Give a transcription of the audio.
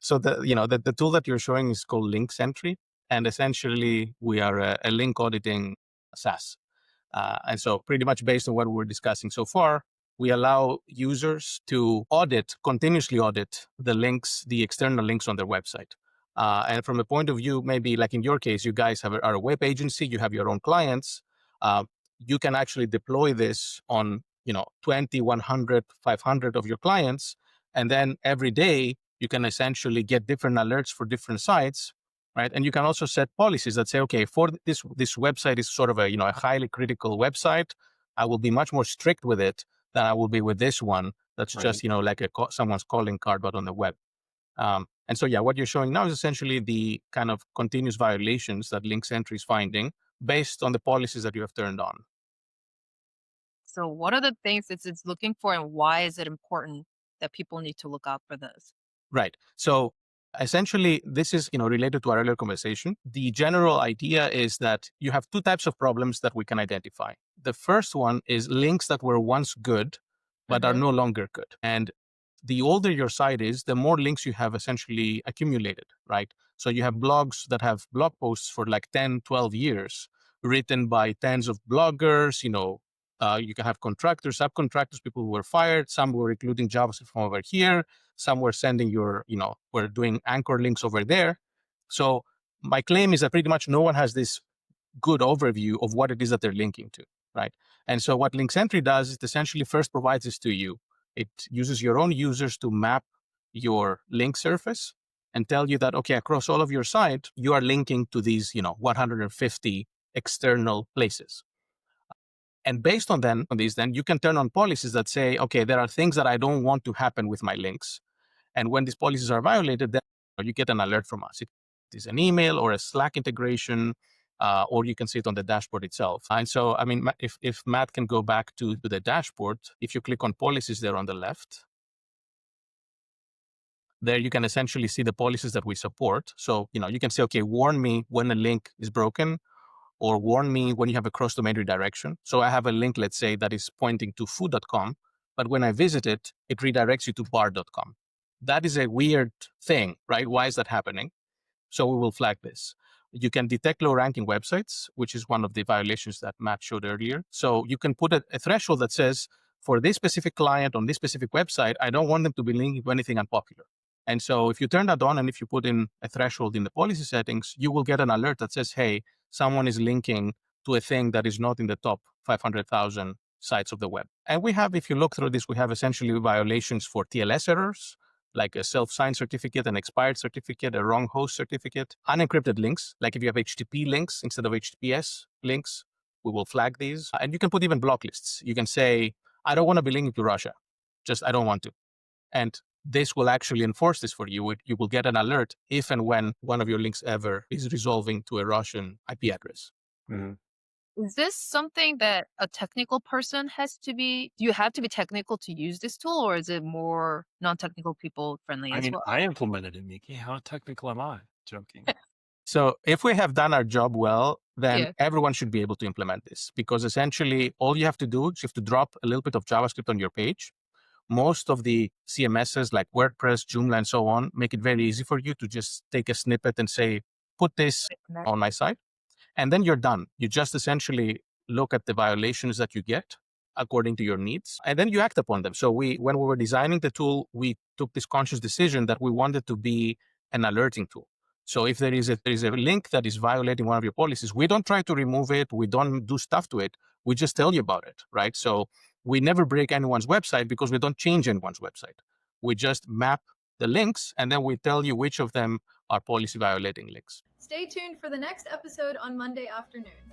So the tool that you're showing is called Link Sentry, and essentially we are a link auditing SaaS. And so pretty much based on what we're discussing so far, we allow users to continuously audit the links, the external links on their website. And from a point of view, maybe like in your case, you guys are a web agency, you have your own clients. You can actually deploy this on 20, 100, 500 of your clients. And then every day you can essentially get different alerts for different sites, right? And you can also set policies that say, okay, for this website is sort of a highly critical website. I will be much more strict with it than I will be with this one. That's just like someone's calling card, but on the web. And so yeah, what you're showing now is essentially the kind of continuous violations that Link Sentry is finding based on the policies that you have turned on. So what are the things it's looking for, and why is it important that people need to look out for this? Right. So essentially, this is related to our earlier conversation. The general idea is that you have two types of problems that we can identify. The first one is links that were once good, but are Hmm. no longer good. And the older your site is, the more links you have essentially accumulated, right? So you have blogs that have blog posts for like 10, 12 years written by tens of bloggers. You can have contractors, subcontractors, people who were fired. Some were including JavaScript from over here. Some were sending we're doing anchor links over there. So my claim is that pretty much no one has this good overview of what it is that they're linking to, right? And so what Link Sentry does is it essentially first provides this to you. It uses your own users to map your link surface and tell you that, okay, across all of your site, you are linking to these, 150 external places. And based on these, then you can turn on policies that say, okay, there are things that I don't want to happen with my links. And when these policies are violated, then you get an alert from us. It is an email or a Slack integration, or you can see it on the dashboard itself. And so, I mean, if Matt can go back to the dashboard, if you click on policies there on the left, there you can essentially see the policies that we support. So, you can say, okay, warn me when a link is broken, or warn me when you have a cross-domain redirection. So I have a link, let's say, that is pointing to food.com, but when I visit it, it redirects you to bar.com. That is a weird thing, right? Why is that happening? So we will flag this. You can detect low-ranking websites, which is one of the violations that Matt showed earlier. So you can put a threshold that says, for this specific client on this specific website, I don't want them to be linking to anything unpopular. And so if you turn that on and if you put in a threshold in the policy settings, you will get an alert that says, hey, someone is linking to a thing that is not in the top 500,000 sites of the web. And we have, if you look through this, we have essentially violations for TLS errors, like a self-signed certificate, an expired certificate, a wrong host certificate, unencrypted links, like if you have HTTP links instead of HTTPS links, we will flag these. And you can put even block lists. You can say, I don't want to be linking to Russia. Just, I don't want to. And this will actually enforce this for you. You will get an alert if and when one of your links ever is resolving to a Russian IP address. Mhm. Is this something that a technical person has to be? Do you have to be technical to use this tool, or is it more non-technical people friendly I as mean, well? I implemented it, Meeky. How technical am I? Joking. So if we have done our job well, then Yeah. everyone should be able to implement this, because essentially all you have to do is you have to drop a little bit of JavaScript on your page. Most of the CMSs like WordPress, Joomla, and so on make it very easy for you to just take a snippet and say, put this on my site. And then you're done. You just essentially look at the violations that you get according to your needs, and then you act upon them. So when we were designing the tool, we took this conscious decision that we wanted to be an alerting tool. So if there is a link that is violating one of your policies, we don't try to remove it. We don't do stuff to it. We just tell you about it, right? So we never break anyone's website because we don't change anyone's website. We just map the links, and then we tell you which of them are policy violating links. Stay tuned for the next episode on Monday afternoon.